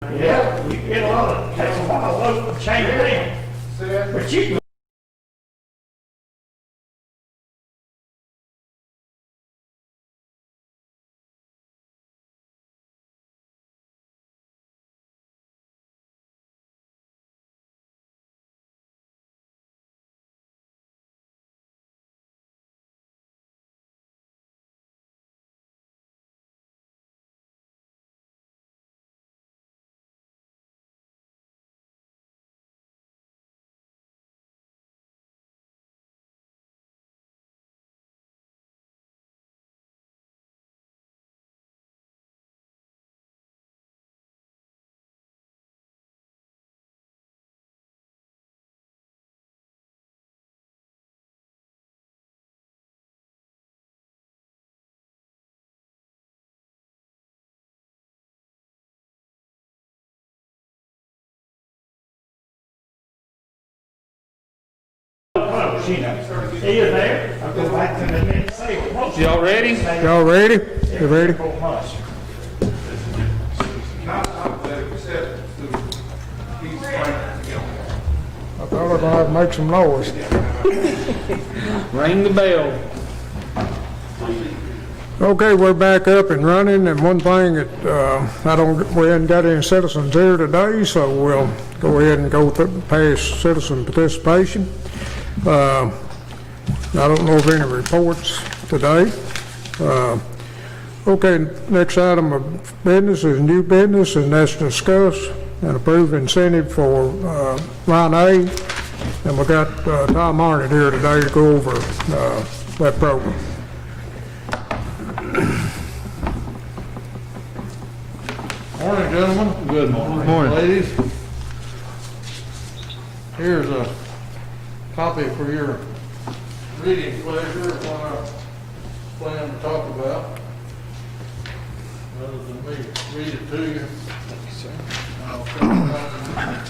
Yeah, you get a lot of, takes a lot of load to change it in. But you. Are you there? I'll go back to the next table. Y'all ready? Y'all ready? You ready? I thought I was gonna have to make some noise. Ring the bell. Okay, we're back up and running, and one thing that we hadn't got any citizens here today, so we'll go ahead and go past citizen participation. I don't know of any reports today. Okay, next item of business is new business, and that's discuss and approve incentive for line A. And we got Tom Arnett here today to go over that program. Morning, gentlemen. Good morning. Morning, ladies. Here's a copy for your reading pleasure of what I plan to talk about. Rather than me read it to you. I'll print it out.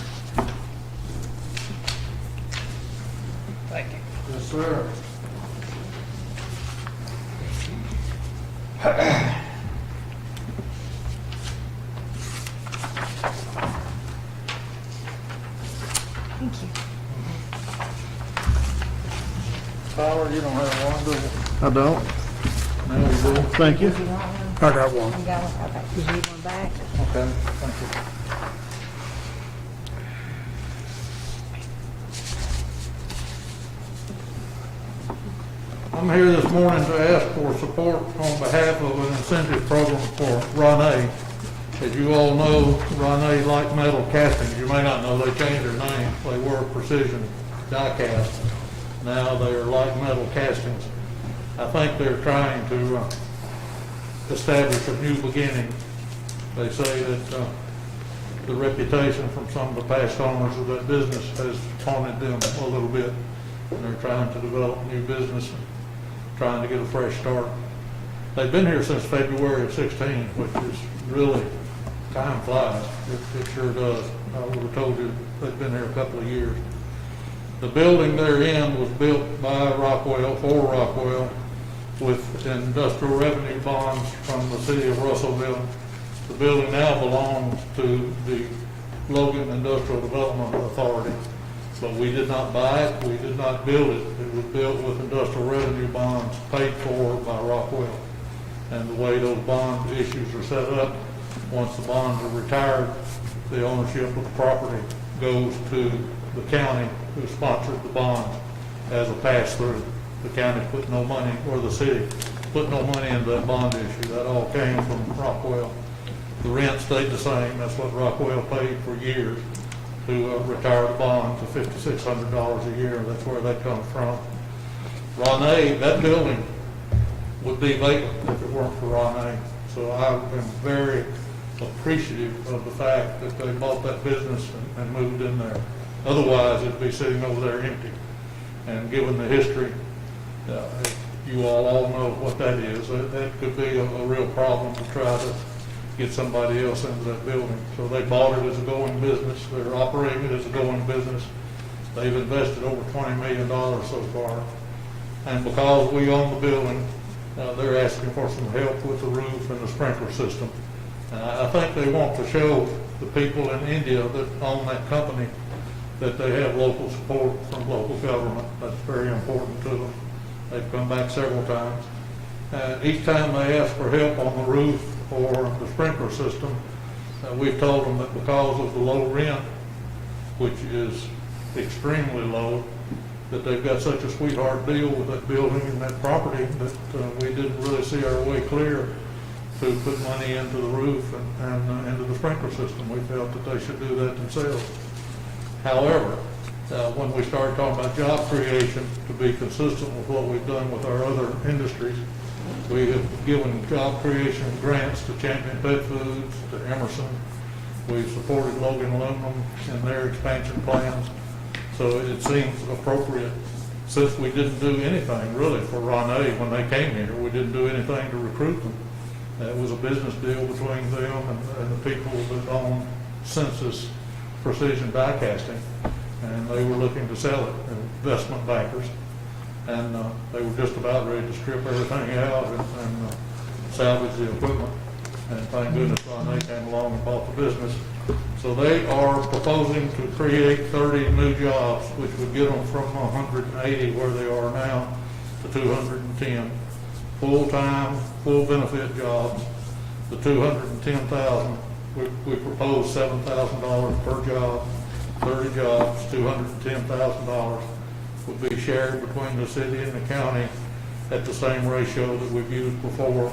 Thank you. Yes, sir. Thank you. Tyler, you don't have one, do you? I don't. No, you do. Thank you. Do you want one? I got one. You got one? Okay. You need one back? Okay, thank you. I'm here this morning to ask for support on behalf of an incentive program for Ronay. As you all know, Ronay Light Metal Castings, you may not know, they changed their name. They were Precision Die Cast. Now they are Light Metal Castings. I think they're trying to establish a new beginning. They say that the reputation from some of the past owners of that business has haunted them a little bit. And they're trying to develop new business and trying to get a fresh start. They've been here since February of 16, which is really, time flies. It sure does. I would have told you they've been here a couple of years. The building they're in was built by Rockwell, for Rockwell, with industrial revenue bonds from the city of Russellville. The building now belongs to the Logan Industrial Development Authority. But we did not buy it, we did not build it. It was built with industrial revenue bonds paid for by Rockwell. And the way those bond issues are set up, once the bonds are retired, the ownership of the property goes to the county who sponsored the bonds as a pass-through. The county put no money, or the city put no money into that bond issue. That all came from Rockwell. The rent stayed the same. That's what Rockwell paid for years to retire the bond to $5,600 a year. That's where that comes from. Ronay, that building would be vacant if it weren't for Ronay. So I've been very appreciative of the fact that they bought that business and moved in there. Otherwise, it'd be sitting over there empty. And given the history, you all know what that is. That could be a real problem to try to get somebody else into that building. So they bought it as a going business. They're operating it as a going business. They've invested over $20 million so far. And because we own the building, they're asking for some help with the roof and the sprinkler system. And I think they want to show the people in India that own that company, that they have local support from local government. That's very important to them. They've come back several times. Each time they ask for help on the roof or the sprinkler system, we've told them that because of the low rent, which is extremely low, that they've got such a sweetheart deal with that building and that property that we didn't really see our way clear to put money into the roof and into the sprinkler system. We felt that they should do that themselves. However, when we started talking about job creation, to be consistent with what we've done with our other industries, we have given job creation grants to Champion Pet Foods, to Emerson. We've supported Logan Aluminum in their expansion plans. So it seems appropriate, since we didn't do anything really for Ronay when they came here. We didn't do anything to recruit them. It was a business deal between them and the people that own Census Precision Die Casting, and they were looking to sell it, investment bankers. And they were just about ready to strip everything out and salvage the equipment. And thank goodness Ronay came along and bought the business. So they are proposing to create 30 new jobs, which would get them from 180 where they are now to 210 full-time, full benefit jobs. The 210,000, we propose $7,000 per job, 30 jobs, $210,000 would be shared between the city and the county at the same ratio that we've used before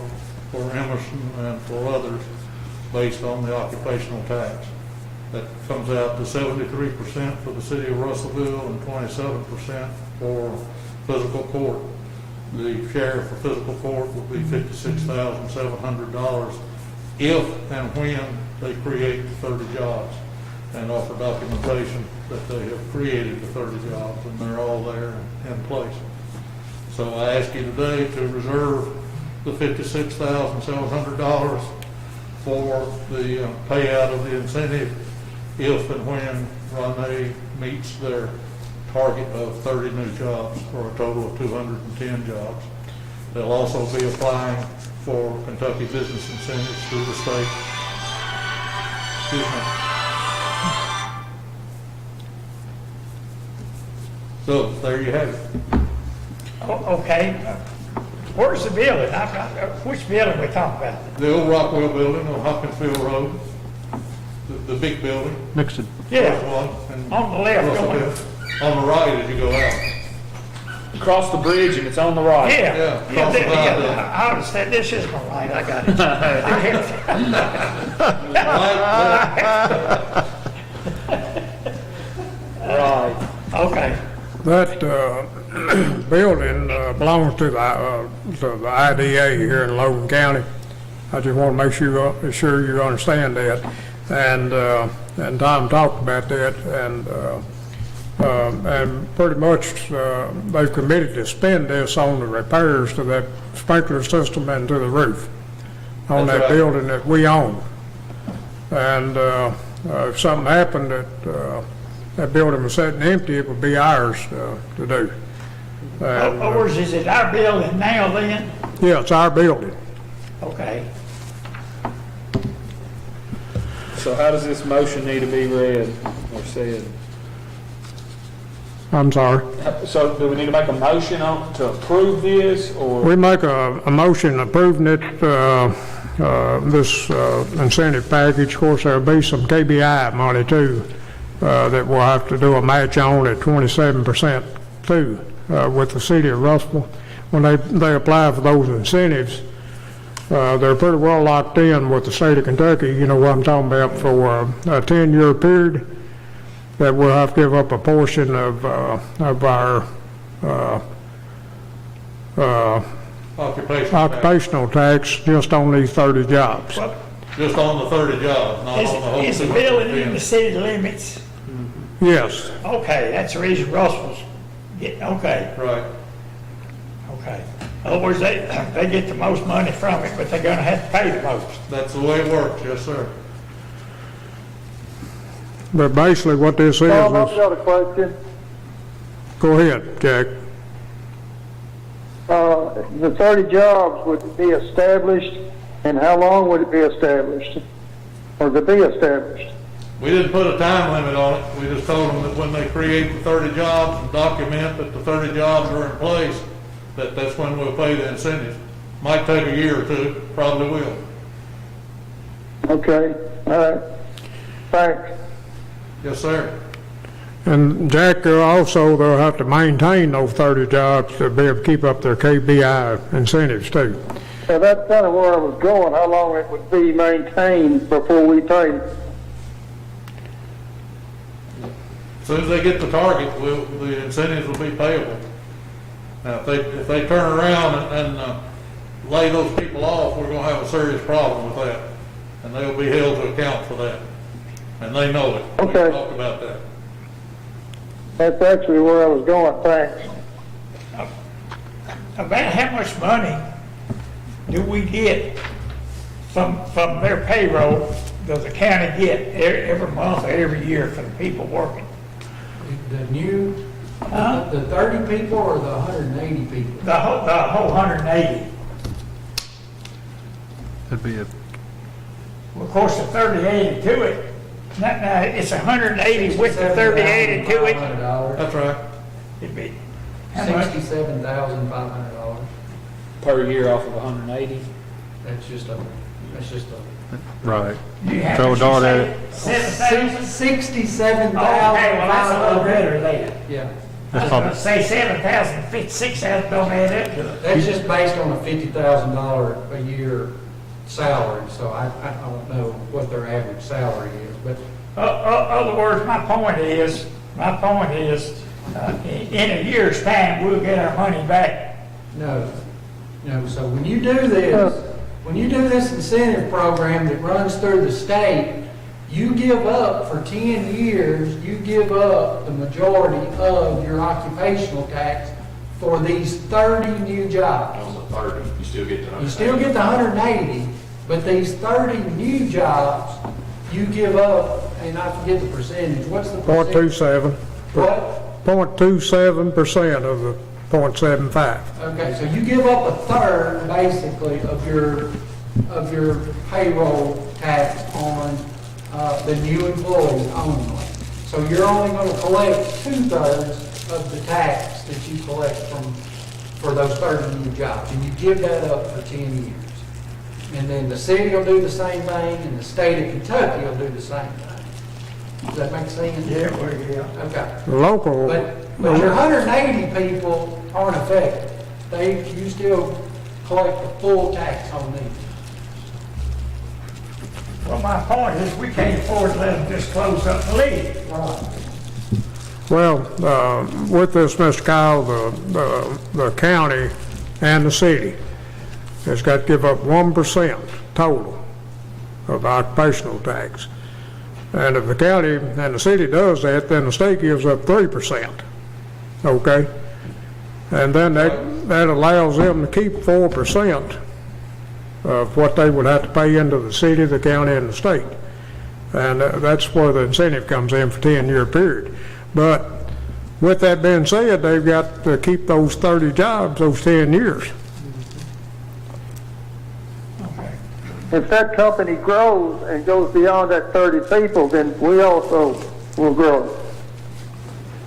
for Emerson and for others, based on the occupational tax. That comes out to 73% for the city of Russellville and 27% for physical court. The share for physical court will be $56,700 if and when they create 30 jobs and offer documentation that they have created the 30 jobs, and they're all there in place. So I ask you today to reserve the $56,700 for the payout of the incentive if and when Ronay meets their target of 30 new jobs, for a total of 210 jobs. They'll also be applying for Kentucky business incentives through the state. Excuse me. So there you have it. Okay. Where's the building? Which building we talking about? The old Rockwell building on Hopkinsville Road, the big building. Nixon. Yeah, First one, and on the left, Russellville. On the right as you go out. Across the bridge and it's on the right. yeah. Yeah, across the viaduct. I understand, this is my line, I got it. Right. Okay. That building belongs to the IDA here in Logan County. I just want to make sure you understand that. And Tom talked about that, and pretty much they've committed to spend this on the repairs to that sprinkler system and to the roof on That's that right. building that we own. And if something happened that building was sitting empty, it would be ours to do. And, Or is it our building now then? yeah, it's our building. Okay. So how does this motion need to be read or said? I'm sorry. So do we need to make a motion to approve this or? We make a motion approving it, this incentive package. Of course, there'll be some KBI money too, that we'll have to do a match on at 27% too, with the city of Russellville. When they apply for those incentives, they're pretty well locked in with the state of Kentucky, you know what I'm talking about, for a 10-year period, that we'll have to give up a portion of our occupational tax just on these 30 jobs. Well, Just on the 30 jobs, not on the whole. is the building in the city limits? Yes, Okay, that's the reason Russell's getting, okay, Right. okay. In other words, they get the most money from it, but they're gonna have to pay the most. That's the way it works, yes, sir. but basically what this is, Tom, I've got a question. go ahead, Jack. The 30 jobs would be established, and how long would it be established? Or to be established? We didn't put a time limit on it. We just told them that when they create the 30 jobs and document that the 30 jobs are in place, that's when we'll pay the incentive. Might take a year or two, probably will. Okay, all right. Thanks. Yes, sir. And Jack, also, they'll have to maintain those 30 jobs to be able to keep up their KPI incentives too. So that's kind of where I was going, how long it would be maintained before we pay. As soon as they get the target, the incentives will be payable. Now, if they turn around and lay those people off, we're gonna have a serious problem with that. And they'll be held to account for that. And they know it. Okay. We talked about that. That's actually where I was going, thanks. About how much money do we get from their payroll, does the county get every month or every year for the people working? The new, Huh? the 30 people or the 180 people? The whole 180. That'd be a, Of course, the 30 added to it. Now, it's 180 with the 30 added to it. $67,500. That's right. It'd be, how much? $67,500. Per year off of 180. That's just a, right. You have Throw a to dart at say it. 7,000? 67,500. Okay, well, that's a little better than. Yeah, I was That's gonna probably, say 7,000, 56,000 don't add up to it. that's just based on a $50,000 a year salary, so I don't know what their average salary is, but Other words, my point is, in a year's time, we'll get our money back. no. So when you do this incentive program that runs through the state, you give up for 10 years, you give up the majority of your occupational tax for these 30 new jobs. On the 30, you still get the. You still get the 180, but these 30 new jobs, you give up, and I forget the percentage, what's the percentage? 0.27. What? 0.27% of the 0.75. Okay, so you give up a third, basically, of your payroll tax on the new employees only. So you're only going to collect 2/3 of the tax that you collect for those 30 new jobs, and you give that up for 10 years. And then the city will do the same thing, and the state of Kentucky will do the same thing. Does that make sense? Yeah, well, yeah. Okay. Local, But your 180 people aren't affected. You still collect the full tax on these. Well, my point is, we can't afford to let them just close up and leave. Right. well, with this, Mr. Kyle, the county and the city has got to give up 1% total of the occupational tax. And if the county and the city does that, then the state gives up 3%. Okay? And then that allows them to keep 4% of what they would have to pay into the city, the county, and the state. And that's where the incentive comes in for 10-year period. But with that being said, they've got to keep those 30 jobs those 10 years. If that company grows and goes beyond that 30 people, then we also will grow.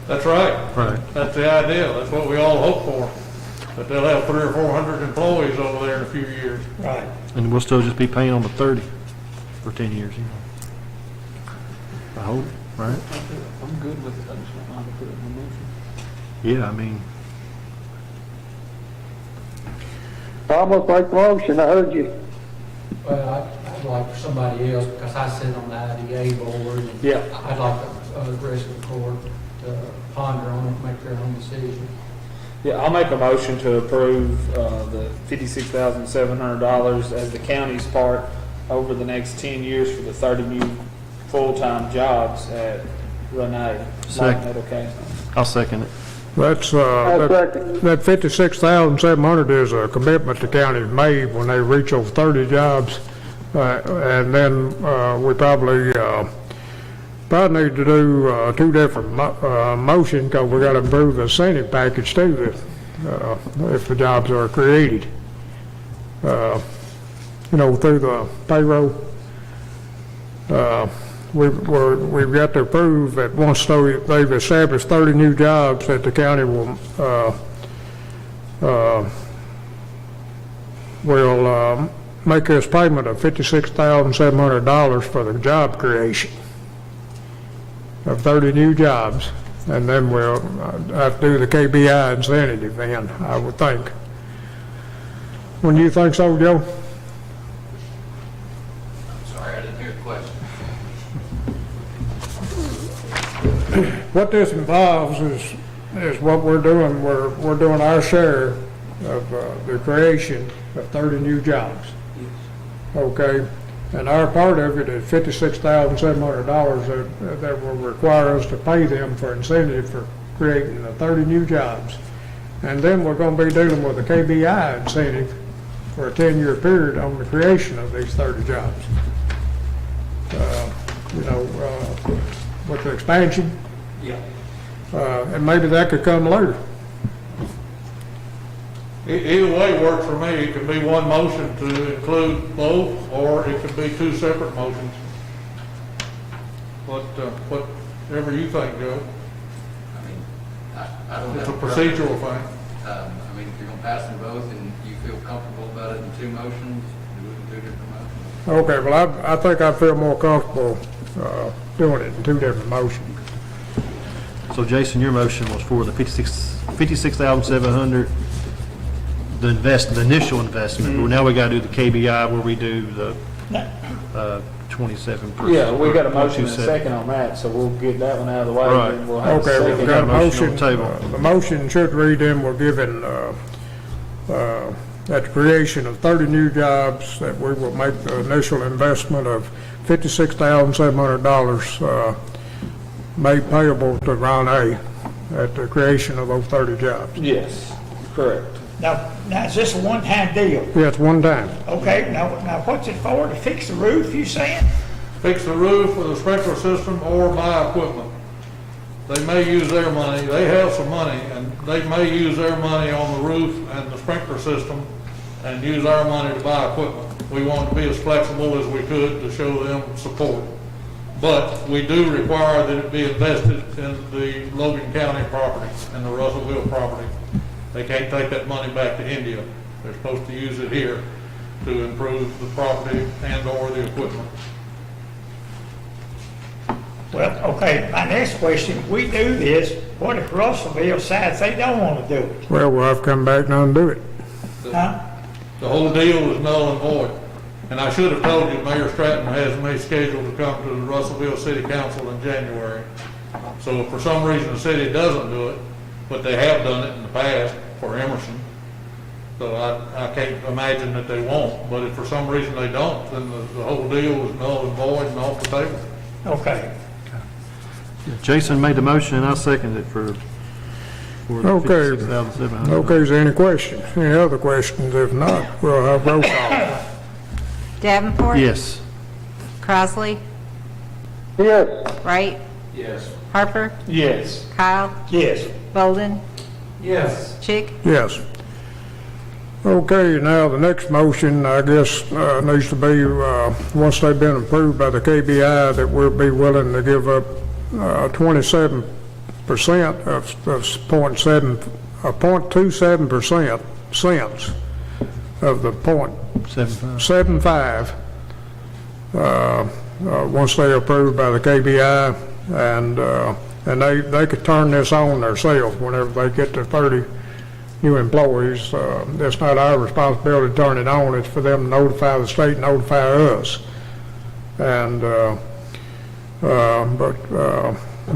That's right. Right. That's the ideal. That's what we all hope for. That they'll have 300 or 400 employees over there in a few years. Right. And we'll still just be paying on the 30 for 10 years, you know. I hope, right? I'm good with it. I just don't want to put it in the motion. Yeah, I mean, I almost like the motion, I heard you. Well, I'd like for somebody else, because I sit on the IDA board. And Yeah. I'd like the rest of the court to ponder on it, make their own decision. Yeah, I'll make a motion to approve the $56,700 as the county's part over the next 10 years for the 30 new full-time jobs at Renee. Second. Okay. I'll second it. That's, I second. that 56,700 is a commitment the county's made when they reach those 30 jobs. And then we probably need to do two different motions, because we got to improve the incentive package too, if the jobs are created. Through the payroll. we've got to approve that once they've established 30 new jobs, that the county will make us payment of $56,700 for the job creation of 30 new jobs, and then we'll have to do the KBI incentive then, I would think. Wouldn't you think so, Joe? Sorry, I didn't hear the question. What this involves is what we're doing. We're doing our share of the creation of 30 new jobs. Okay, and our part of it is $56,700 that will require us to pay them for incentive for creating the 30 new jobs. And then we're going to be dealing with the KBI incentive for a 10-year period on the creation of these 30 jobs. With the expansion. Yeah. And maybe that could come later. Either way works for me. It can be one motion to include both, or it could be two separate motions. Whatever you think, Joe. I mean, I don't It's have a preference. procedural thing. I mean, if you're gonna pass them both and you feel comfortable about it in two motions, do it in two different motions. Okay, well, I think I feel more comfortable doing it in two different motions. So Jason, your motion was for the 56,700, the initial investment. Well, now we gotta do the KBI where we do the 27%. Yeah, we got a motion and a 27. second on that, so we'll get that one out of the way. Right. And then we'll have a Okay, second. we've got a motion on motion. the table. The motion should read in, we're giving, at the creation of 30 new jobs, that we will make the initial investment of $56,700 made payable to Ron A. at the creation of those 30 jobs. Yes, correct. Now, is this a one-time deal? Yeah, it's one time. Okay, now what's it for? To fix the roof, you saying? Fix the roof with a sprinkler system or buy equipment. They may use their money, they have some money, and they may use their money on the roof and the sprinkler system and use our money to buy equipment. We want to be as flexible as we could to show them support. But we do require that it be invested in the Logan County property and the Russellville property. They can't take that money back to India. They're supposed to use it here to improve the property and or the equipment. Well, okay, my next question, if we do this, what if Russellville decides they don't want to do it? Well, we'll have to come back and undo it. Huh? The whole deal is null and void. And I should have told you, Mayor Stratton has me scheduled to come to the Russellville City Council in January. So if for some reason the city doesn't do it, but they have done it in the past for Emerson, so I can't imagine that they won't. But if for some reason they don't, then the whole deal is null and void and off the table. Okay. Jason made the motion and I seconded it for the Okay. 56,700. Okay, is there any questions? Any other questions? If not, we'll have roll call. Davenport, Yes. Crossley, Yes, Wright, Yes. Harper, Yes. Kyle, Yes. Bolden, Yes. Chick. Yes. Okay, now the next motion, I guess, needs to be, once they've been approved by the KBI, that we'll be willing to give up 27% of 0.27% cents of the 0.75 once they're approved by the KBI, and they could turn this on themselves whenever they get to 30 new employees. It's not our responsibility to turn it on. It's for them to notify the state, notify us. And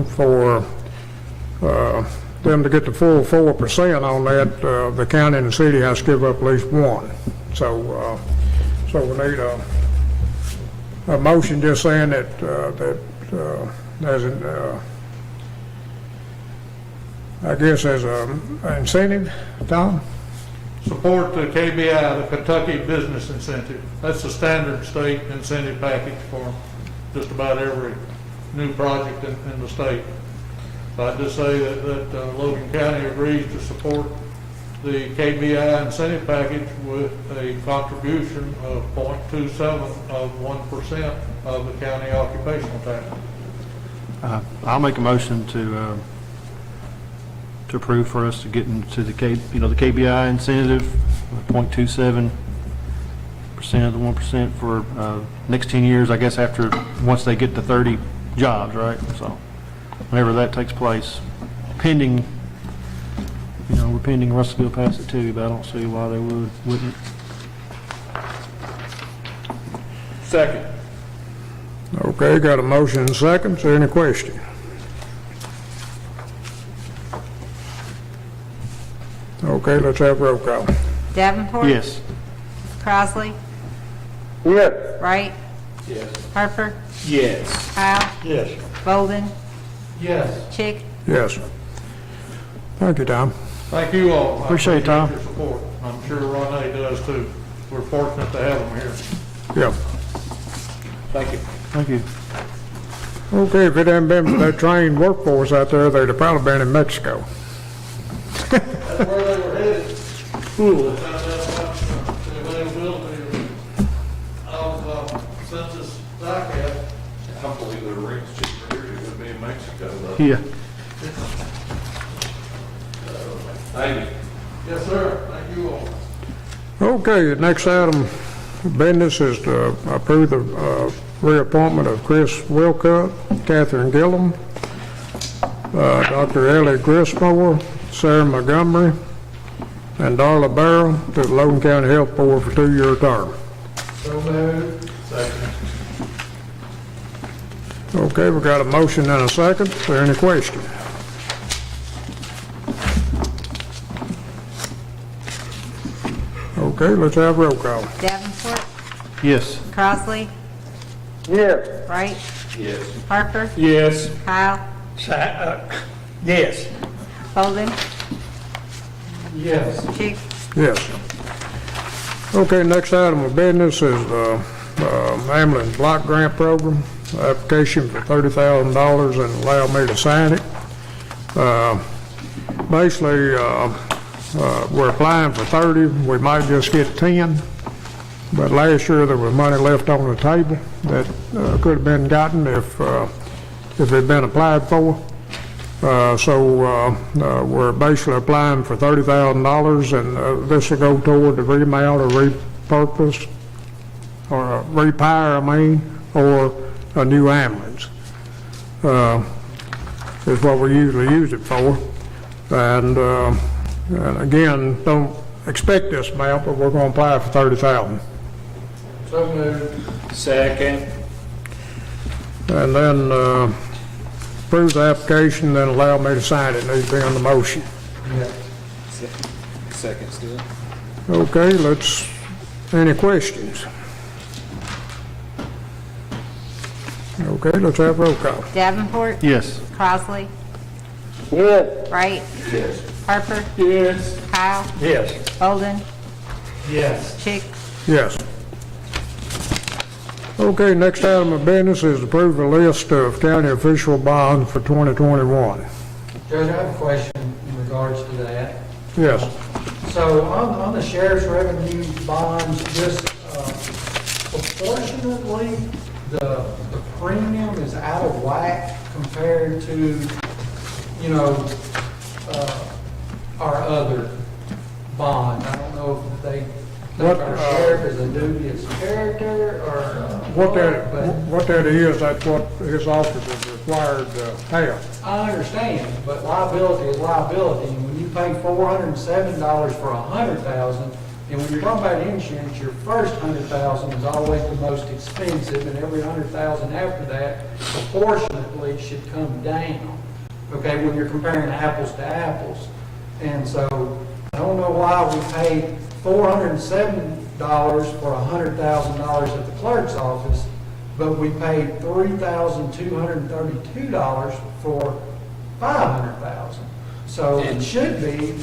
for them to get the full 4% on that, the county and the city has to give up at least 1. So we need a motion just saying that as an, I guess as an incentive, Tom? Support the KBI, the Kentucky Business Incentive. That's the standard state incentive package for just about every new project in the state. So I'd just say that Logan County agrees to support the KBI incentive package with a contribution of 0.27 of 1% of the county occupational tax. I'll make a motion to approve for us to get into the the KBI incentive, 0.27% of the 1% for next 10 years, I guess once they get to 30 jobs, right? So whenever that takes place, pending, we're pending Russellville pass it too, but I don't see why they wouldn't. Second. Okay, got a motion and second. Is there any question? Okay, let's have roll call. Davenport. Yes. Crossley, Yes. Wright, Yes. Harper, Yes. Kyle, Yes. Bolden, Yes. Chick. Yes. Thank you, Tom. Thank you all. I Appreciate it, Tom. your support. I'm sure Ronnie does too. We're fortunate to have them here. Yeah. Thank you. Thank you. Okay, if it hadn't been for that trained workforce out there, they'd have probably been in Mexico. That's where they were headed. Found out about the availability of census DICAP. I believe the rent's cheaper here than it would be in Mexico, though. Yeah. Thank you. Yes, sir. Thank you all. Okay, the next item of business is to approve the reappointment of Chris Wilcutt, Catherine Gillum, Dr. Ellie Grismore, Sarah Montgomery, and Darla Barrow to the Logan County Health Board for 2-year term. So moved. Okay, we got a motion and a second. Is there any question? Okay, let's have roll call. Davenport, Yes. Crossley, Yes. Wright, Yes. Harper, Yes. Kyle, Yes. Bolden, Yes. Chick. Yes. Okay, next item of business is ambulance block grant program, application for $30,000 and allow me to sign it. Basically, we're applying for 30, we might just get 10, but last year there was money left on the table that could have been gotten if it had been applied for. So we're basically applying for $30,000, and this will go toward the remount or repurpose, or repair, or a new ambulance. Is what we usually use it for. And again, don't expect this amount, but we're going to apply for $30,000. So moved. Second. And then approve the application, then allow me to sign it. Needs to be on the motion. Yes. Second still. Okay, any questions? Okay, let's have roll call. Davenport, Yes. Crossley, Yes. Wright, Yes. Harper, Yes. Kyle, Yes. Bolden, Yes. Chick. Yes. Okay, next item of business is to approve a list of county official bonds for 2021. Judge, I have a question in regards to that. Yes. So on the sheriff's revenue bonds, just proportionately, the premium is out of whack compared to, our other bond. I don't know if they think our sheriff is a dubious character or What but that is, that's what his office is required to have. I understand, but liability is liability, and when you pay $407 for $100,000, and when you're talking about insurance, your first $100,000 is always the most expensive, and every $100,000 after that proportionately should come down. Okay, when you're comparing apples to apples, and so I don't know why we paid $407 for $100,000 at the clerk's office, but we paid $3,232 for $500,000. So it should be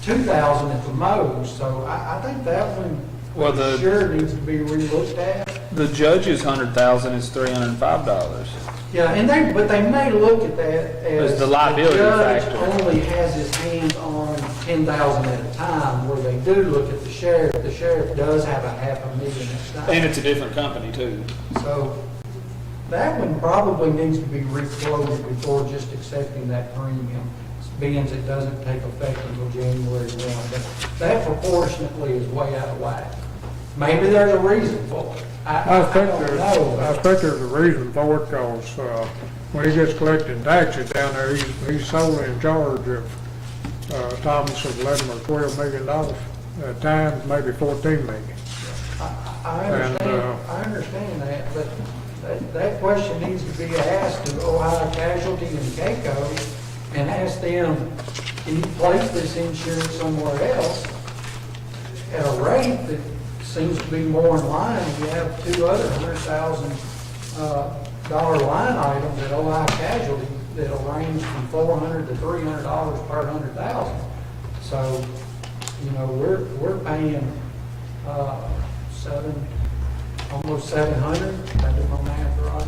$2,000 at the most. So I think that one sure needs to be relooked at. The judge's $100,000 is $305. Yeah, but they may look at that as. As the liability judge factor. only has his hands on 10,000 at a time, where they do look at the sheriff. The sheriff does have a $500,000 at a time. And it's a different company too. So that one probably needs to be requoted before just accepting that premium, being it doesn't take effect until January 1. But that proportionately is way out of whack. Maybe there's a reason for it. I think don't know, I but- think there's a reason for it, because when he gets collecting taxes down there, he's solely in charge of Thomas of $11 or $12 million. At times, maybe 14 million. I understand that, but that question needs to be asked to Ohio Casualty and CAECO and ask them, can you place this insurance somewhere else at a rate that seems to be more in line? You have two other $100,000 line items at Ohio Casualty that'll range from $400 to $300 per 100,000. So, you know, we're paying almost 700. If I do my math right.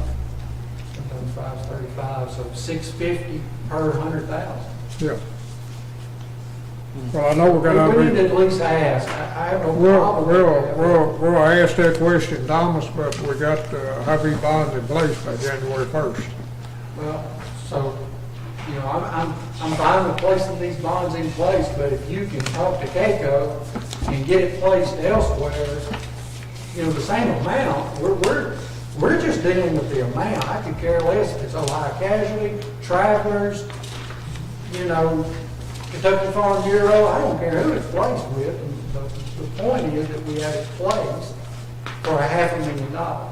Sometimes 535. So 650 per 100,000. Yeah. Well, I know we're gonna. We need to at least ask. I have no problem with that. We'll ask that question, Thomas, but we got have these bonds in place by January 1st. Well, so, you know, I'm fine with placing these bonds in place, but if you can talk to CAECO and get it placed elsewhere, you know, the same amount, we're just dealing with the amount. I could care less if it's Ohio Casualty, Travelers, you know, Kentucky Farm Bureau, I don't care who it's placed with. And the point is that we have it placed for $500,000.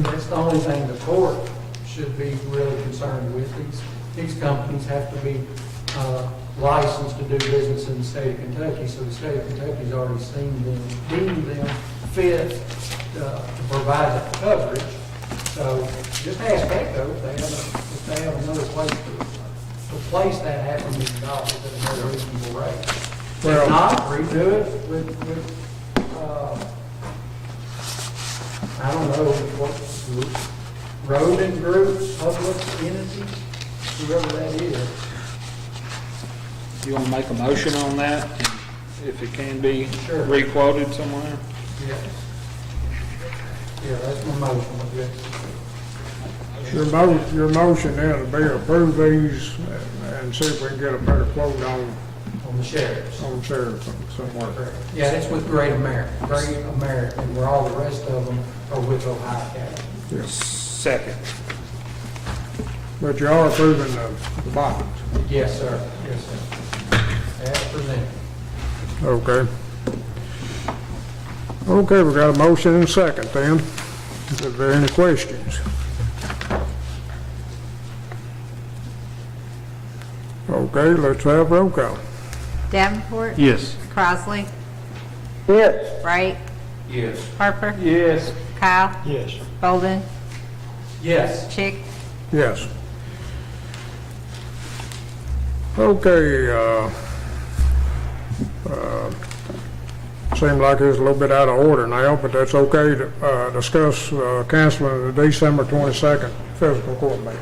That's the only thing the court should be really concerned with. These companies have to be licensed to do business in the state of Kentucky, so the state of Kentucky's already deemed them fit to provide that coverage. So just ask CAECO if they have another place to replace that $500,000 at another reasonable rate. Well- If not, redo it with I don't know, what, Roden Group, public entity, whoever that is. You want to make a motion on that? If it can be Sure. re-quoted somewhere? Yeah. Yeah, that's my motion, Your motion then will be approve these and see if we can get a better quote on the sheriff's. sheriff somewhere. Yeah, it's with Great American, where all the rest of them are with Ohio County. Yeah. Second. But you are approving the bonds. Yes, sir. Yes, sir. As presented. Okay. Okay, we got a motion and a second then. Is there any questions? Okay, let's have roll call. Davenport, Yes. Crossley, Yes. Wright, Yes. Harper, Yes. Kyle, Yes. Bolden, Yes. Chick, Yes. Okay, seems like it's a little bit out of order now, but that's okay to discuss canceling the December 22nd fiscal court meeting.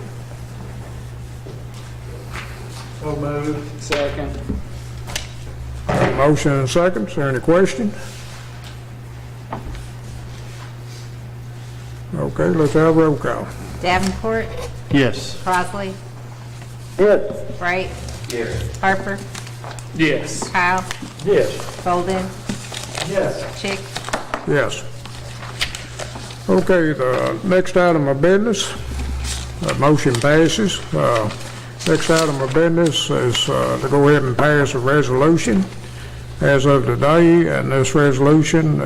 So moved. Second. Motion and second, is there any question? Okay, let's have roll call. Davenport, Yes. Crossley, Yes. Wright, Yes. Harper, Yes. Kyle, Yes. Bolden, Yes. Chick, Yes. Okay, the next item of business, motion passes. Next item of business is to go ahead and pass a resolution as of today, and this resolution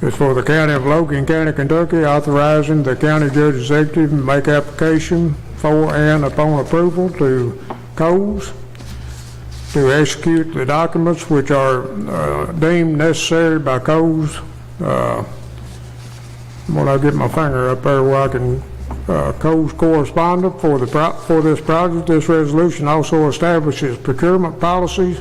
is for the County of Logan, County, Kentucky, authorizing the county judge executive to make application for and upon approval to Coles to execute the documents which are deemed necessary by Coles. When I get my finger up there where I can, Coles correspondent for this project. This resolution also establishes procurement policies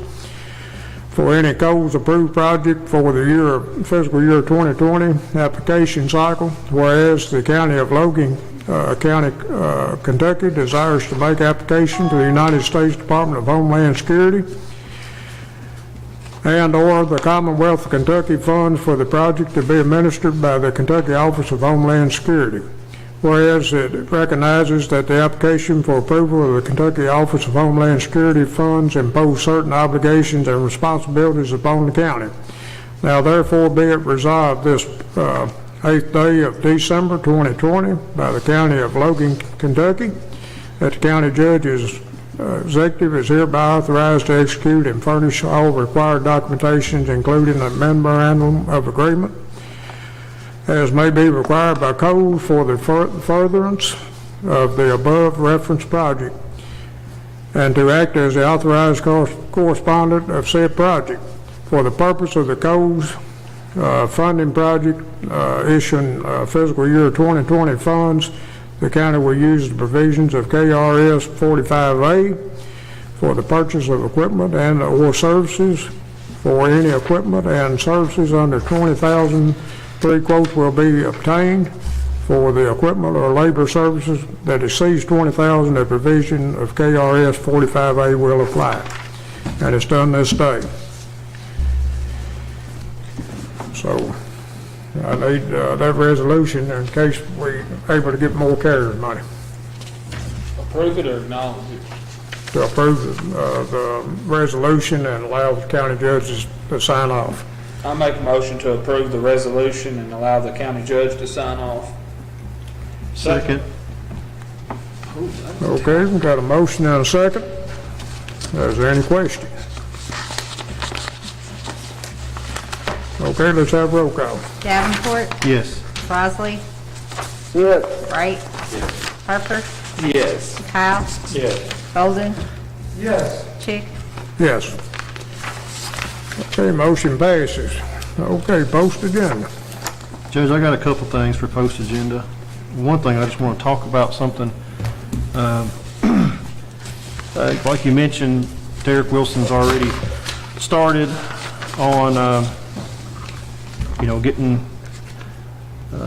for any Coles approved project for the fiscal year 2020 application cycle, whereas the County of Logan, County, Kentucky desires to make application to the United States Department of Homeland Security and/or the Commonwealth of Kentucky funds for the project to be administered by the Kentucky Office of Homeland Security. Whereas it recognizes that the application for approval of the Kentucky Office of Homeland Security funds impose certain obligations and responsibilities upon the county. Now therefore be it resolved this 8th day of December 2020 by the County of Logan, Kentucky, that the county judge's executive is hereby authorized to execute and furnish all required documentations, including a memorandum of agreement, as may be required by code for the furtherance of the above referenced project, and to act as the authorized correspondent of said project for the purpose of the code's funding project, issuing fiscal year 2020 funds. The county will use the provisions of KRS 45A for the purchase of equipment and/or services. For any equipment and services under $20,000, 3 quotes will be obtained. For the equipment or labor services that exceeds $20,000, the provision of KRS 45A will apply. And it's done this day. So I need that resolution in case we're able to get more CARES money Approve it or acknowledge it? to approve the resolution and allow the county judges to sign off. I make a motion to approve the resolution and allow the county judge to sign off. Second. Okay, we've got a motion and a second. Is there any questions? Okay, let's have roll call. Davenport, Yes. Bosley, Yes. Wright. Harper, Yes. Kyle, Yes. Golden, Yes. Chick. Yes. Okay, motion passes. Okay, post agenda. Judge, I got a couple things for post agenda. One thing, I just want to talk about something. Like you mentioned, Derek Wilson's already started on, getting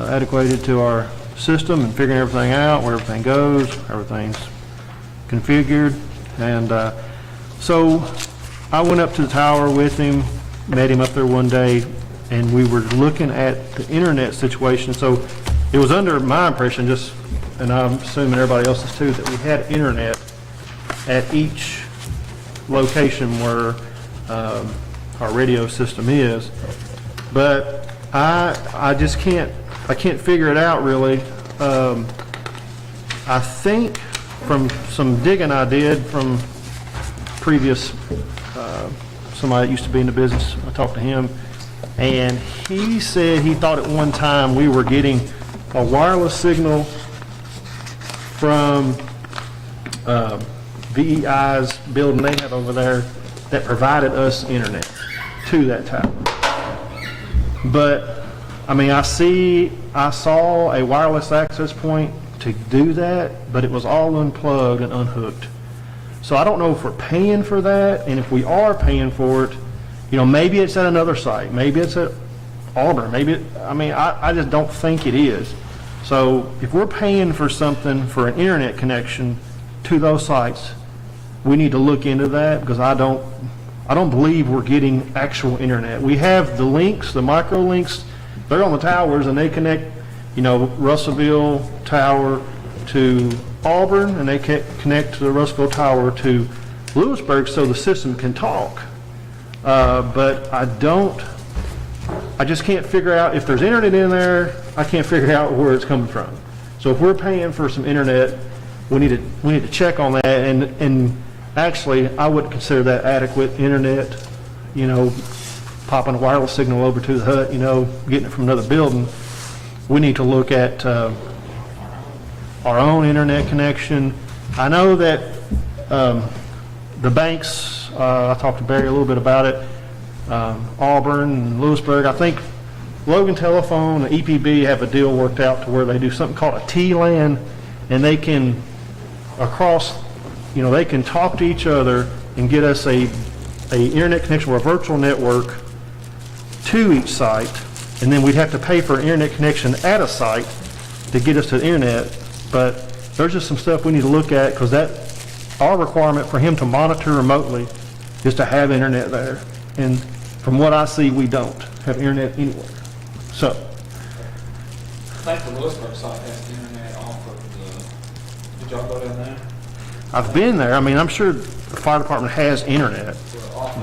adequated to our system and figuring everything out, where everything goes, everything's configured. And so I went up to the tower with him, met him up there one day, and we were looking at the internet situation. So it was under my impression, and I'm assuming everybody else's too, that we had internet at each location where our radio system is. But I just can't figure it out really. I think from some digging I did from previous, somebody that used to be in the business, I talked to him, and he said he thought at one time we were getting a wireless signal from VEI's building they have over there that provided us internet to that tower. But, I mean, I saw a wireless access point to do that, but it was all unplugged and unhooked. So I don't know if we're paying for that, and if we are paying for it, maybe it's at another site, maybe it's at Auburn, I just don't think it is. So if we're paying for something for an internet connection to those sites, we need to look into that, because I don't believe we're getting actual internet. We have the links, the micro links, they're on the towers, and they connect, Russellville Tower to Auburn, and they connect to the Russellville Tower to Lewisburg, so the system can talk. But I just can't figure out if there's internet in there. I can't figure out where it's coming from. So if we're paying for some internet, we need to check on that. And actually, I wouldn't consider that adequate internet. Popping a wireless signal over to the hut, getting it from another building. We need to look at our own internet connection. I know that the banks, I talked to Barry a little bit about it, Auburn and Lewisburg. I think Logan Telephone and EPB have a deal worked out to where they do something called a T-LAN, and they can they can talk to each other and get us a internet connection or a virtual network to each site, and then we'd have to pay for an internet connection at a site to get us to the internet. But there's just some stuff we need to look at, because our requirement for him to monitor remotely is to have internet there. And from what I see, we don't have internet anywhere. So, I think the Lewisburg site has internet off of the, did y'all go down there? I've been there. I mean, I'm sure the fire department has internet,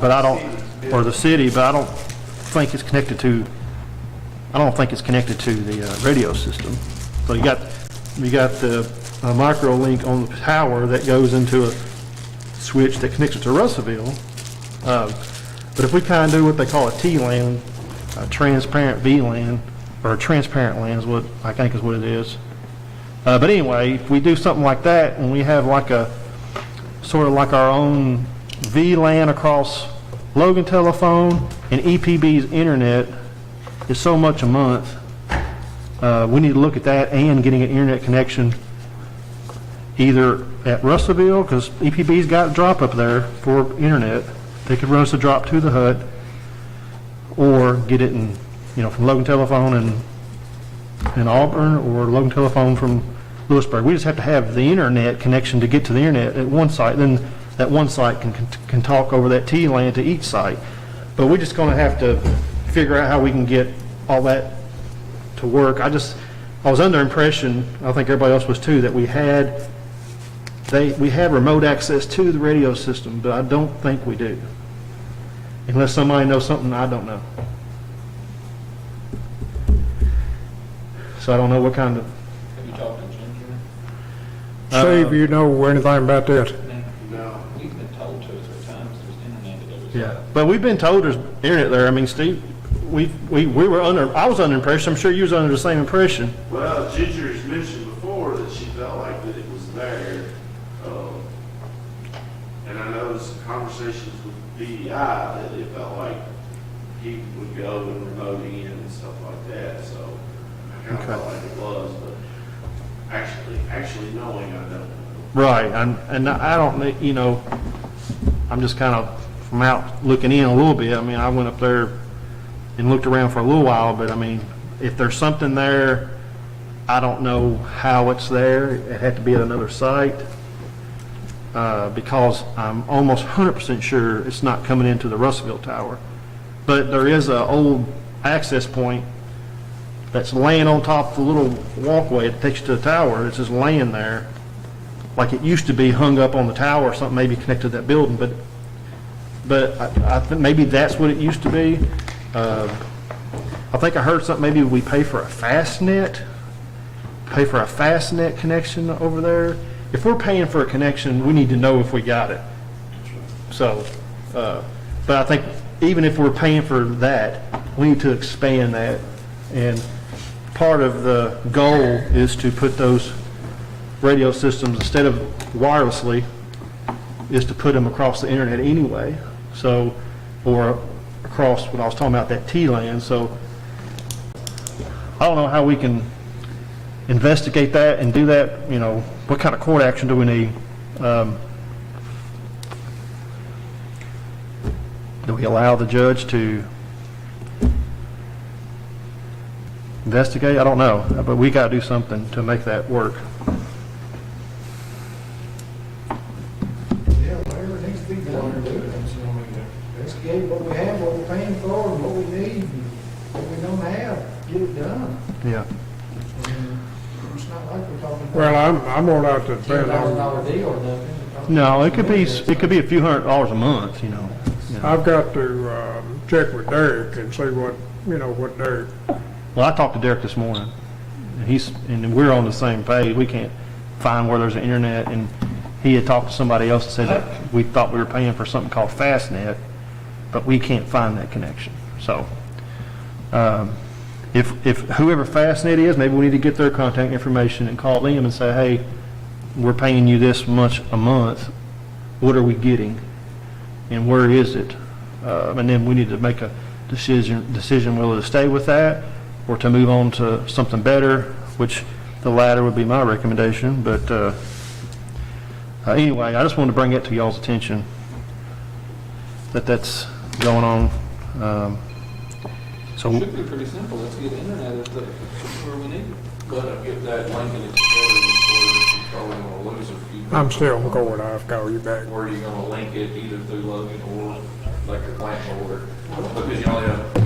but I don't, or the city, but I don't think it's connected to, the radio system. So you got the micro link on the tower that goes into a switch that connects it to Russellville. But if we kind of do what they call a T-LAN, a transparent VLAN, or a transparent LAN is what I think is what it is. But anyway, if we do something like that and we have like a, sort of like our own VLAN across Logan telephone and EPB's internet is so much a month, we need to look at that and getting an internet connection either at Russellville, because EPB's got a drop up there for internet. They could run us a drop to the hut, or get it in, from Logan telephone in Auburn, or Logan telephone from Lewisburg. We just have to have the internet connection to get to the internet at one site. Then that one site can talk over that T-LAN to each site. But we're just going to have to figure out how we can get all that to work. I was under impression, I think everybody else was too, that we had remote access to the radio system, but I don't think we do. Unless somebody knows something I don't know. So I don't know what kind of... Have you talked to Ginger? Steve, you know anything about that? No. We've been told 2 or 3 times there's internet at every Yeah, but we've been told there's internet there. I mean, Steve, I was under impression, I'm sure you was under the same impression. Well, Ginger's mentioned before that she felt like that it was there. And I know some conversations with BDI that it felt like he would go and remote in and stuff like that, so I kind of felt like it was, but actually knowing, I don't know. Right, and I don't, I'm just kind of from out looking in a little bit. I mean, I went up there and looked around for a little while, but I mean, if there's something there, I don't know how it's there. It had to be at another site, because I'm almost 100% sure it's not coming into the Russellville tower. But there is an old access point that's laying on top of the little walkway that takes you to the tower. It's just laying there like it used to be, hung up on the tower or something, maybe connected to that building. But I think maybe that's what it used to be. I think I heard something, maybe we pay for a fastnet connection over there. If we're paying for a connection, we need to know if we got it. So, but I think even if we're paying for that, we need to expand that. And part of the goal is to put those radio systems, instead of wirelessly, is to put them across the internet anyway. So, or across what I was talking about, that T-LAN. So I don't know how we can investigate that and do that. What kind of court action do we need? Do we allow the judge to investigate? I don't know, but we got to do something to make that work. Yeah, whatever needs to be done, do it. So, I mean, investigate what we have, what we're paying for, and what we need, and what we don't have, get it done. Yeah. And it's not like we're talking about Well, I'm going out to depend on, $10,000 deal or nothing. No, it could be a few $100s a month. I've got to check with Derek and see what Derek, Well, I talked to Derek this morning, and we're on the same page. We can't find where there's an internet, and he had talked to somebody else and said that we thought we were paying for something called Fastnet, but we can't find that connection. So, if whoever Fastnet is, maybe we need to get their contact information and call them and say, hey, we're paying you this much a month. What are we getting, and where is it? And then we need to make a decision whether to stay with that or to move on to something better, which the latter would be my recommendation. But anyway, I just wanted to bring it to y'all's attention that that's going on. So Should be pretty simple. Let's get internet at where we need it. But get that link in it together probably gonna lose a few. I'm still going, I'll call you back. Or are you gonna link it either through Logan or electric plant board? Because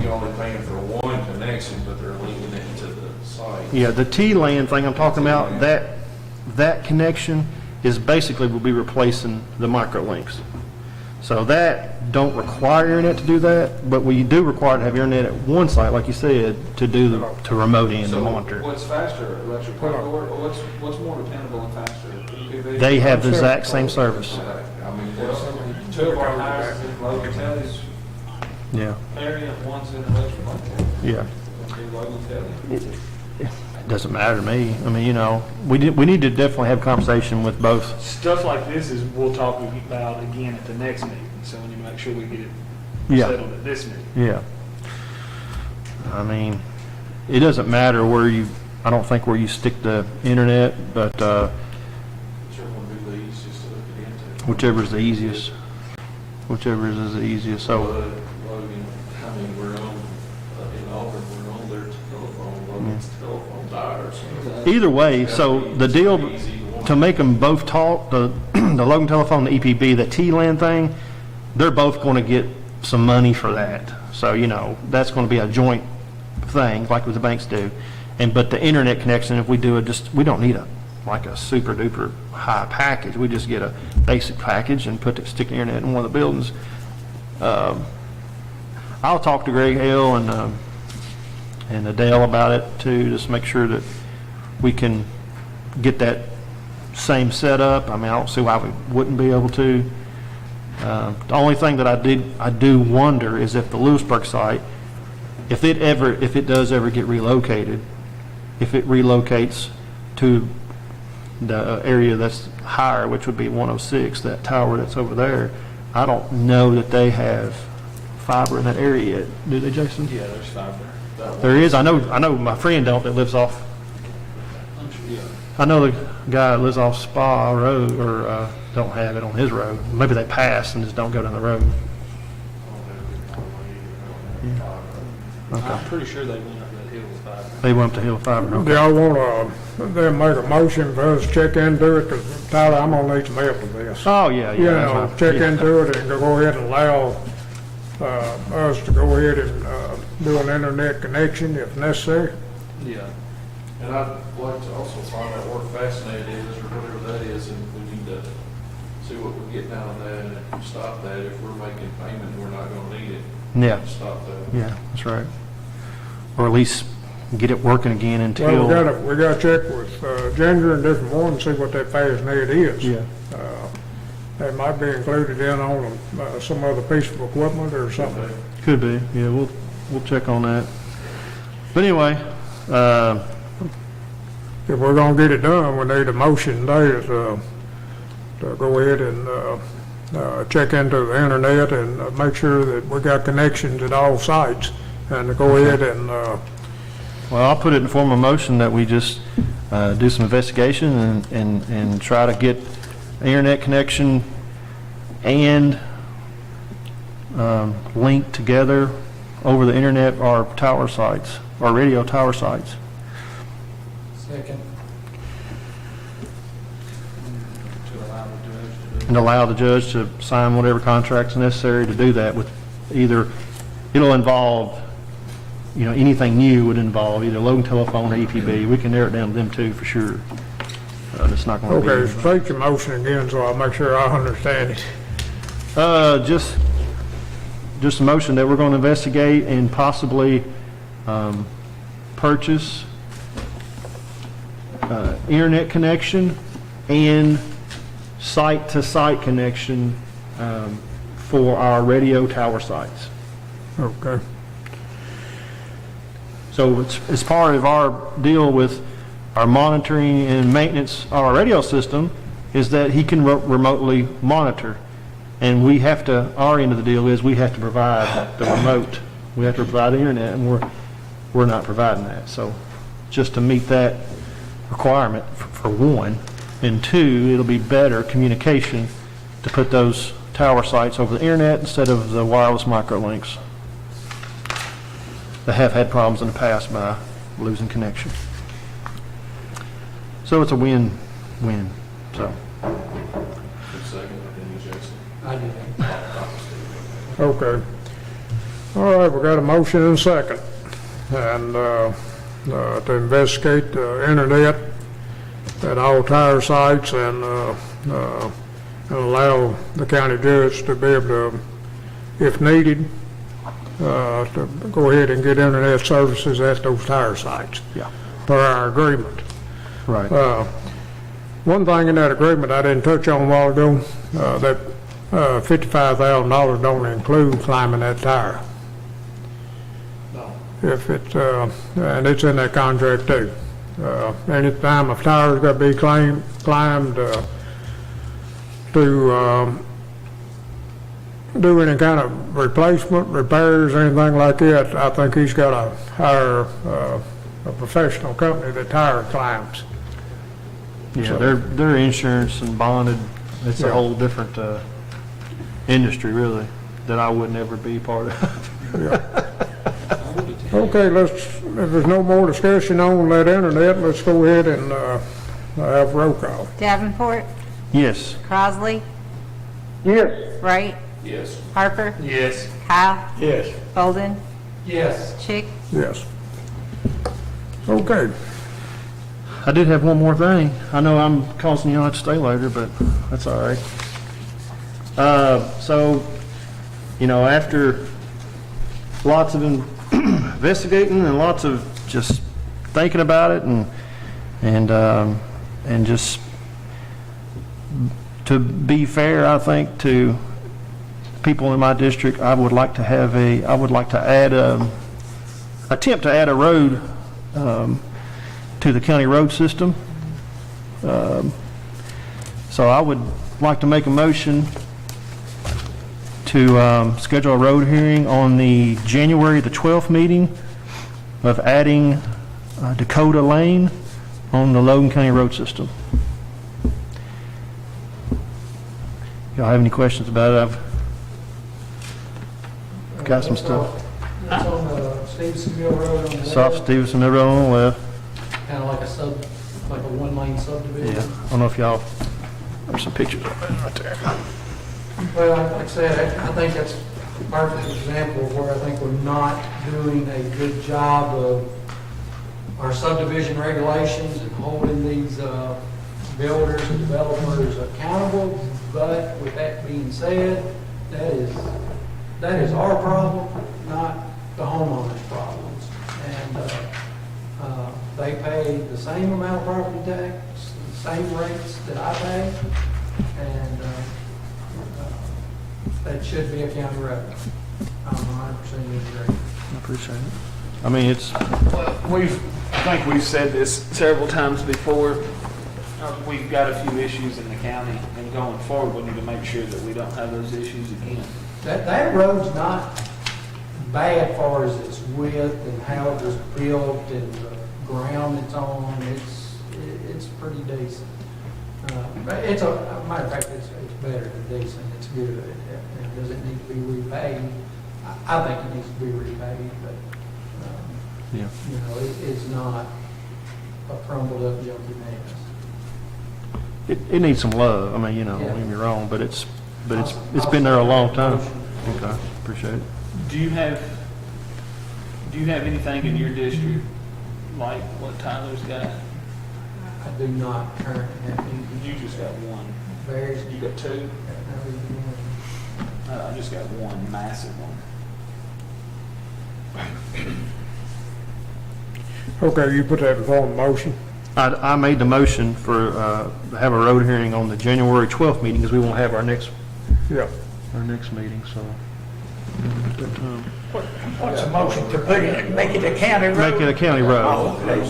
you're only paying for one connection, but they're linking it to the site. Yeah, the T-LAN thing I'm talking about, that connection is basically will be replacing the microlinks. So that don't require internet to do that, but we do require to have internet at one site, like you said, to remote in the monitor. What's faster, electric plant board, or what's more dependable and faster? EPB? They have the exact same service. I mean, Two of our houses in Logan Telly's Yeah, area, and one's in electric plant board. yeah. Logan Telly. It doesn't matter to me. I mean, we need to definitely have a conversation with both. Stuff like this is, we'll talk about again at the next meeting, so we need to make sure we get it Yeah. settled at this meeting. Yeah. I mean, it doesn't matter I don't think where you stick the internet, but whichever one would be the easiest to look it into. whichever is the easiest. Whichever is the easiest. So, Logan, I mean, we're on, in Auburn, we're on their telephone, Logan's telephone towers. either way, so the deal to make them both talk, the Logan Telephone, the EPB, the T-LAN thing, they're both going to get some money for that. So, that's going to be a joint thing, like what the banks do. But the internet connection, if we do it, we don't need a super duper high package. We just get a basic package and stick the internet in one of the buildings. I'll talk to Greg Hale and Adele about it too, just make sure that we can get that same setup. I mean, I don't see why we wouldn't be able to. The only thing that I do wonder is if the Lewisburg site, if it does ever get relocated, if it relocates to the area that's higher, which would be 106, that tower that's over there, I don't know that they have fiber in that area yet. Do they, Jason? Yeah, there's fiber. There is. I know my friend that lives off. I know the guy that lives off Spa Road, or don't have it on his road. Maybe they pass and just don't go down the road. I'm pretty sure they went up that hill with fiber. They went up to Hill Fiber. Do Okay. y'all want to then make a motion for us to check into it? Because Tyler, I'm gonna need some help with this. Oh, yeah, You that's know, right. check Yeah. into it and go ahead and allow us to go ahead and do an internet connection if necessary. Yeah. And I'd like to also find out where Fascinated is, or whatever that is, and we need to see what we get down on that and stop that. If we're making payment, and we're not gonna need it. Yeah, Stop that. yeah, that's right. Or at least get it working again until. Well, we gotta check with Ginger and different ones, see what that Fascinated is. Yeah. That might be included in on some other piece of equipment or something. Could be, yeah, we'll check on that. But anyway, If we're gonna get it done, we need a motion there to go ahead and check into the internet and make sure that we got connections at all sites, and to go ahead and, well, I'll put it in form of motion that we just do some investigation and try to get internet connection and linked together over the internet our tower sites, our radio tower sites. Second. And allow the judge to sign whatever contracts necessary to do that with either, it'll involve, anything new would involve either Logan Telephone or EPB. We can narrow it down to them too for sure. It's not going to be. okay, state your motion again, so I'll make sure I understand it. Just a motion that we're going to investigate and possibly purchase internet connection and site-to-site connection for our radio tower sites. Okay. So it's part of our deal with our monitoring and maintenance of our radio system is that he can remotely monitor. And we have to, our end of the deal is we have to provide the remote. We have to provide the internet, and we're not providing that. So just to meet that requirement for one, and two, it'll be better communication to put those tower sites over the internet instead of the wireless microlinks that have had problems in the past by losing connection. So it's a win when, so. Second, then Jason. I do that. Okay. All right, we got a motion and a second. And to investigate the internet at all tire sites and allow the county judge to be able to, if needed, to go ahead and get internet services at those tire sites. Yeah. Per our agreement. Right. One thing in that agreement I didn't touch on a while ago, that $55,000 don't include climbing that tire. No. If it's, and it's in that contract too. Any time a tire's got to be climbed to do any kind of replacement, repairs, anything like that, I think he's got to hire a professional company that tire climbs. Yeah, their insurance and bonded, it's a Yeah. whole different industry, really, that I would never be part of. Okay, if there's no more discussion on that internet, let's go ahead and have roll call. Davenport, Yes. Crossley, Yes. Wright, Yes. Harper, Yes. Kyle, Yes. Bolden, Yes. Chick, Yes. Okay. I did have one more thing. I know I'm causing you all to stay later, but that's all right. So, after lots of investigating and lots of just thinking about it and just to be fair, I think, to people in my district, I would like to attempt to add a road to the county road system. So I would like to make a motion to schedule a road hearing on the January the 12th meeting of adding Dakota Lane on the Logan County road system. Y'all have any questions about it? I've got some stuff. It's on Stevenson Mill Road on the South left, Stevenson Mill Road on the left. kind of like a one-lane subdivision. Yeah, I don't know if y'all, there's some pictures of it right there. Well, like I said, I think that's a perfect example of where I think we're not doing a good job of our subdivision regulations and holding these builders and developers accountable. But with that being said, that is our problem, not the homeowner's problems. And they pay the same amount of property tax, the same rates that I pay, and that should be a county revenue. I'm 100% agree. I appreciate it. I mean, it's, I think we've said this several times before. We've got a few issues in the county, and going forward, we need to make sure that we don't have those issues again. That road's not bad as far as its width and how it was built and the ground it's on. It's pretty decent. But it's a matter of fact, it's better than decent. It's good. And does it need to be repaid? I think it needs to be repaid, but yeah. it's not a crumbled up junky mess. It needs some love. I mean, don't get me wrong, but it's been there a long time. Okay, appreciate it. Do you have anything in your district like what Tyler's got? I do not currently have any. You just got one. Bears. You got two? I just got one massive one. Okay, you put that in form of motion. I made the motion for, to have a road hearing on the January 12th meeting, because we won't have our next meeting, so. What's the motion to put it, make it a county road? Make it a county road. Oh, okay.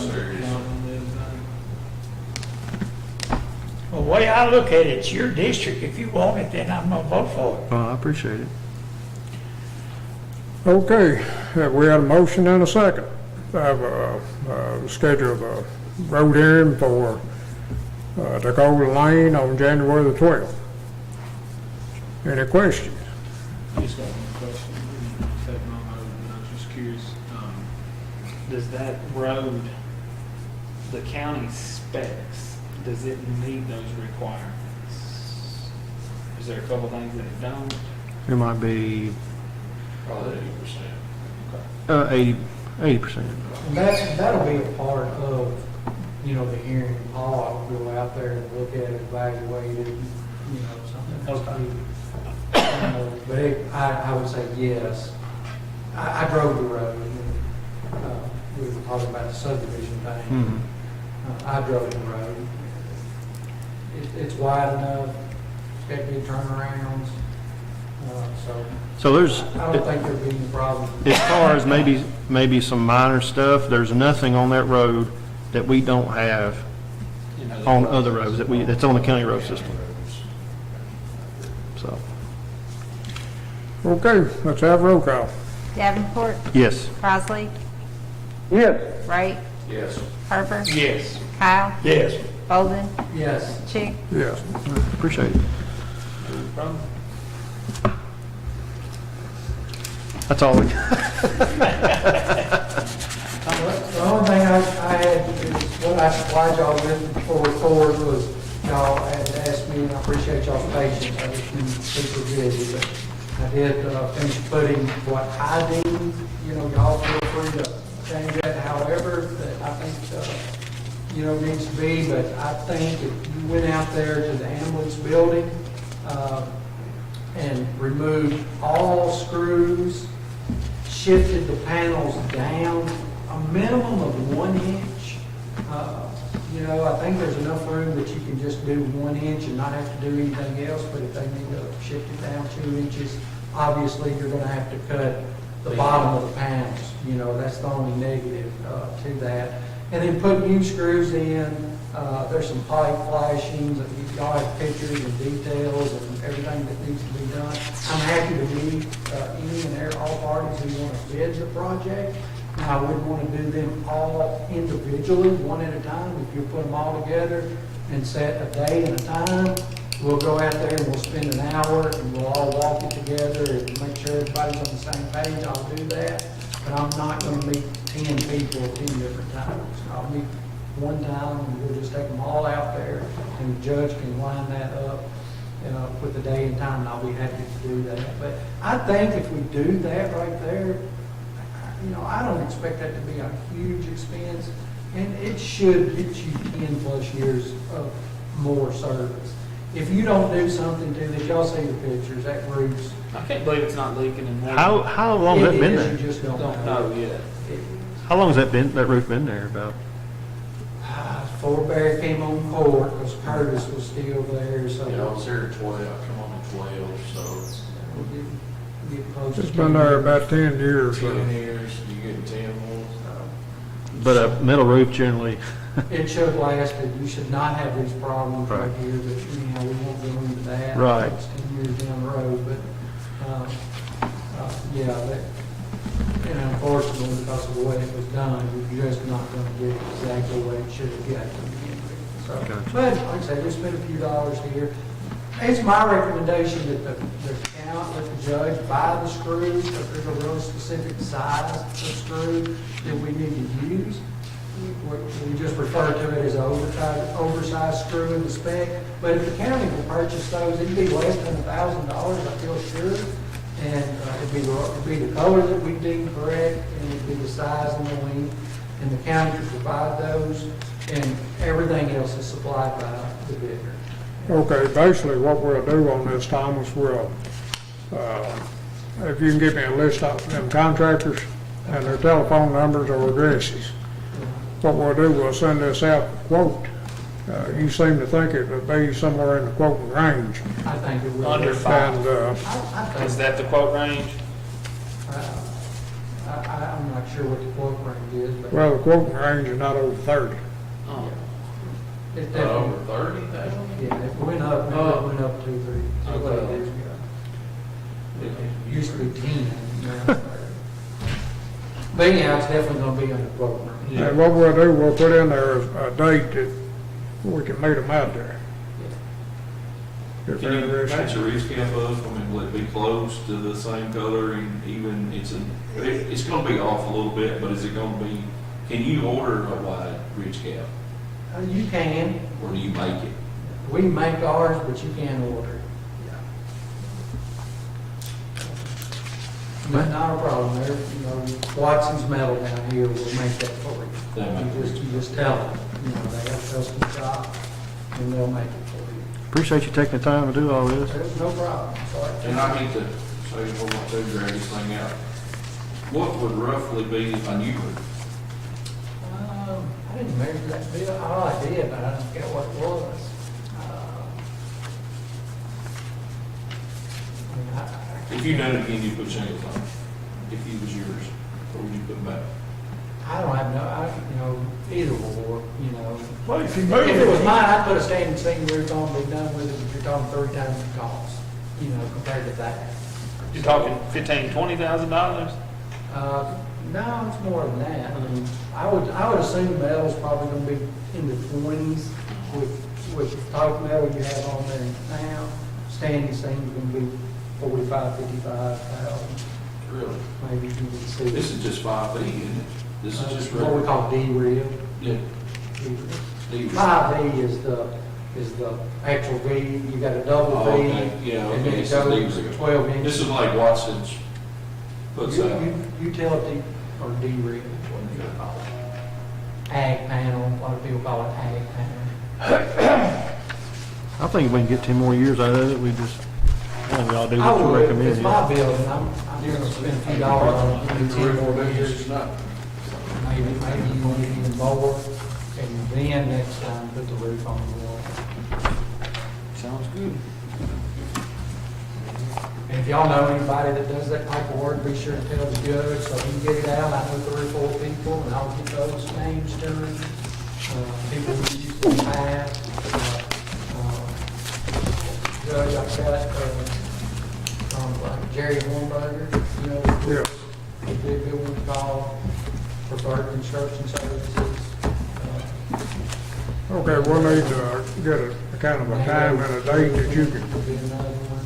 Well, the way I look at it, it's your district. If you want it, then I'm gonna vote for it. I appreciate it. Okay, we had a motion and a second. Have a schedule of a road hearing for Dakota Lane on January the 12th. Any questions? I just got one question. Taking on over, and I was just curious. Does that road, the county specs, does it meet those requirements? Is there a couple things that it don't? It might be Probably 80%. 80%. And that'll be a part of, you know, the hearing. I'll go out there and look at it, evaluate it, you know, something that's but I would say yes. I drove the road, we were talking about the subdivision thing. I drove the road. It's wide enough, it's got good turnarounds, So there's, I don't think there'd be any problem. as far as maybe some minor stuff, there's nothing on that road that we don't have on other roads that's on the county road system. So, Okay, let's have roll call. Davenport, yes. Bosley, Yes. Wright, Yes. Harper, Yes. Kyle, Yes. Bolden, Yes. Chick. Yes. Appreciate it. That's all we got. The only thing I had is what I supplied y'all with before record was y'all had asked me, and I appreciate y'all's patience. I just been super busy, but I did finish putting what I deem, you know, y'all feel free to change that however that I think, you know, needs to be. But I think if you went out there to the ambulance building and removed all screws, shifted the panels down a minimum of 1 inch. You know, I think there's enough room that you can just do 1 inch and not have to do anything else, but if they need to shift it down 2 inches, obviously you're gonna have to cut the bottom of the panels. You know, that's the only negative to that. And then put new screws in. There's some pipe flashings, y'all have pictures and details and everything that needs to be done. I'm happy to meet any and all parties who want to bid the project. Now, I wouldn't want to do them all individually, one at a time. If you put them all together and set a day and a time, we'll go out there and we'll spend an hour and we'll all walk it together and make sure everybody's on the same page. I'll do that, but I'm not going to meet 10 people at 10 different times. I'll meet one time and we'll just take them all out there and the judge can line that up with the day and time, and I'll be happy to do that. But I think if we do that right there, you know, I don't expect that to be a huge expense, and it should get you 10 plus years of more service. If you don't do something to this, y'all see the pictures, that roof's. I can't believe it's not leaking in more. How long has that been You there? just don't Don't know. know yet. How long has that roof been there about? Before Barry came on court, because Curtis was still there, so. Yeah, I was there at 12, I come on at 12, so we'll get close to It's been there about 10 years. 10 years, you getting 10 more. But a metal roof generally, It should last, but you should not have these problems right here, but anyhow, we won't go into that. Right. It's 10 years down the road, but, yeah, that, and unfortunately, because of the way it was done, you're just not gonna get it exactly what it should have got to begin with. So, Gotcha. but like I said, we spent a few dollars here. It's my recommendation that the count, that the judge buy the screws, because there's a real specific size of screw that we need to use. We just refer to it as an oversized screw in the spec, but if the county will purchase those, it'd be less than $1,000, I feel sure. And it'd be the color that we deem correct, and it'd be the size and the length, and the county could provide those, and everything else is supplied by the bidder. Okay, basically what we'll do on this, Thomas, we'll, if you can give me a list of them contractors and their telephone numbers or addresses. What we'll do, we'll send this out for quote. You seem to think it would be somewhere in the quoting range. I think it will. Under 5. And, I think, Is that the quote range? I'm not sure what the quote range is, but well, the quoting range is not over 30. Oh. it Over definitely, 30,000? yeah, it went up, maybe it went up 2, 3, Okay. years ago. It used to be 10, now it's 30. But anyhow, it's definitely gonna be under quote range. And what we'll do, we'll put in there a date that we can meet them out there. If Can they're you interested. match the ridge cap up? I mean, will it be close to the same color and even, it's gonna be off a little bit, but is it gonna be, can you order a wide ridge cap? You can. Or do you make it? We make ours, but you can order it. But not a problem. There, you know, Watson's Metal down here will make that for you. You just tell them, you know, they have custom shop and they'll make it for you. Appreciate you taking the time to do all this. There's no problem. Sorry. And I hate to say we're going to drag this thing out. What would roughly be if I knew it? I didn't measure that bill. Oh, I did, but I don't forget what it was. If you done it again, you put shingles on it. If it was yours, what would you put back? I don't have you know, either will work, you know. Well, if you move If it was it, mine, I'd put a standing seam roof on, be done with it, but you're talking 3 times the cost, you know, compared to that. You're talking $15,000-$20,000? No, it's more than that. I mean, I would assume metal's probably gonna be in the 20s with the type metal you have on there now. Standing seam's gonna be 45, 55,000, Really? maybe you can see. This is just 5 feet, isn't it? This is just What we call D-rib. Yeah. D-rib. 5V is the actual V, you got a double Oh, V. okay. Yeah, And then okay, it so goes D-rib. 12 inches. This is like Watson's puts out. Utility or D-rib, what do you call it? Ag panel, a lot of people call it ag panel. I think if we can get 10 more years out of it, we just, I think we all do I what you would, recommend. it's my building, I'm gonna spend a few dollars on it, maybe 10 more years, maybe even more. And then next time, put the roof on the wall. Sounds good. And if y'all know anybody that does that type of work, be sure to tell the judge, so he can get it out. I know 3 or 4 people, and I'll get those names to him. People who used to have. Judge, I've got, like Jerry Hornberger, you know, Yeah. he'd be a good one to call, Preferred Construction Services. Okay, we'll need to get a kind of a time and a date that you can, Could be another one,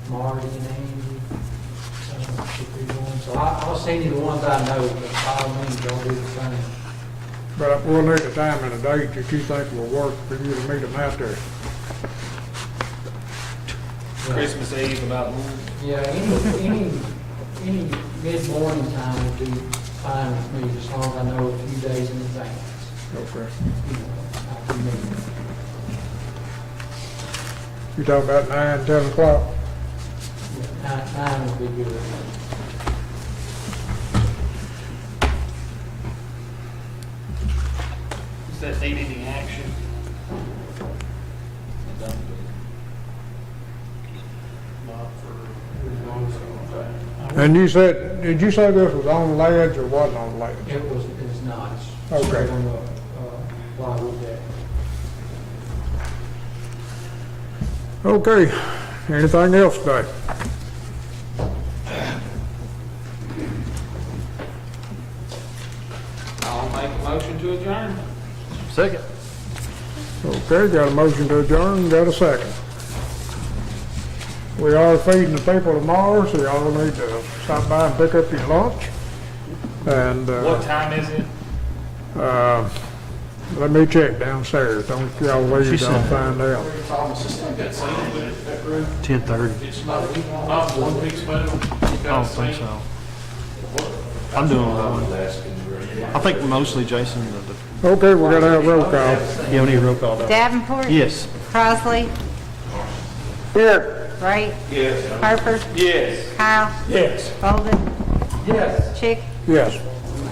Marty and Andy, could be one. So I'll send you the ones I know, but by all means, don't do the same. but we'll need a time and a date that you think will work for you to meet them out there. Christmas Eve about noon. Yeah, any mid-morning time would be fine with me, as long as I know a few days in advance. Okay. You know, I can make it. You talking about 9, 10 o'clock? Yeah, nine would be good. Does that need any action? And you said, did you say this was on ledge or wasn't on ledge? It's not. It's Okay. straight on the plywood deck. Okay, anything else today? I'll make a motion to adjourn. Second. Okay, got a motion to adjourn, got a second. We are feeding the people tomorrow, so y'all need to stop by and pick up your lunch. And, What time is it? let me check downstairs, don't y'all leave, She I'll said- find out. Thomas, this thing got sand in it, that roof. 10:30. It's not one piece of metal. I don't think so. I'm doing one. I think mostly Jason, Okay, we're gonna have roll call. yeah, we need a roll call. though. Davenport. Yes. Crossley. Yes. Wright. Yes. Harper. Yes. Kyle. yes. Bolden. Yes. Chick. Yes.